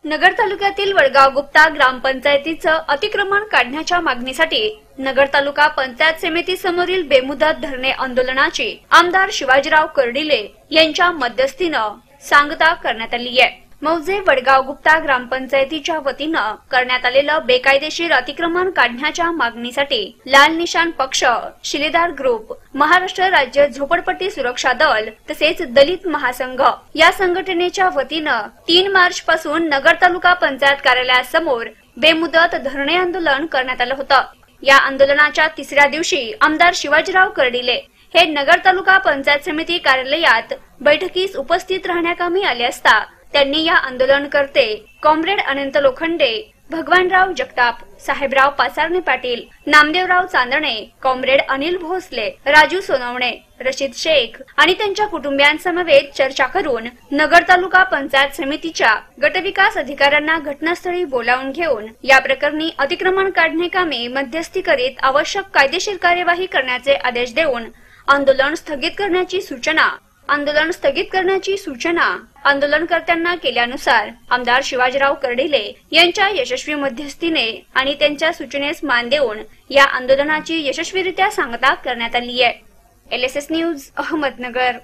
नगर तालुक्यातील वडगाव गुप्ता ग्रामपंचायतीचं अतिक्रमण काढण्याच्या मागणीसाठी नगर तालुका पंचायत समिती समोरील बेमुदत धरणे आंदोलनाची आमदार शिवाजीराव कर्डिले यांच्या मध्यस्थीनं सांगता करण्यात आली आहे। मौजे वडगाव गुप्ता ग्रामपंचायतीच्या वतीनं करण्यात आलेलं बेकायदेशीर अतिक्रमण काढण्याच्या मागणीसाठी लाल निशाण पक्ष, शिलेदार ग्रुप, महाराष्ट्र राज्य झोपडपट्टी सुरक्षा दल तसेच दलित महासंघ या संघटनेच्या वतीनं 3 मार्च पासून नगर तालुका पंचायत कार्यालयासमोर बेमुदत धरणे आंदोलन करण्यात आलं होतं। या आंदोलनाच्या 3ऱ्या दिवशी आमदार शिवाजीराव कर्डिले हे नगर तालुका पंचायत समिती कार्यालयात बैठकीस उपस्थित राहण्याकामी आले असता त्यांनी या आंदोलनकर्ते कॉम्रेड अनंत लोखंडे, भगवानराव जगताप, साहेबराव पासारणे पाटील, नामदेवराव चांदणे, कॉम्रेड अनिल भोसले, राजू सोनवणे, रशीद शेख आणि त्यांच्या कुटुंबियांसमवेत चर्चा करून नगर तालुका पंचायत समितीच्या गटविकास अधिकाऱ्यांना घटनास्थळी बोलावून घेऊन या प्रकरणी अतिक्रमण काढणे कामे मध्यस्थी करीत आवश्यक कायदेशीर कार्यवाही करण्याचे आदेश देऊन आंदोलन स्थगित करण्याची सूचना आंदोलनकर्त्यांना केल्यानुसार आमदार शिवाजीराव कर्डिले यांच्या यशस्वी मध्यस्थीने आणि त्यांच्या सूचनेस मान देऊन या आंदोलनाची यशस्वीरित्या सांगता करण्यात आली आहे। LSS news, Ahmednagar.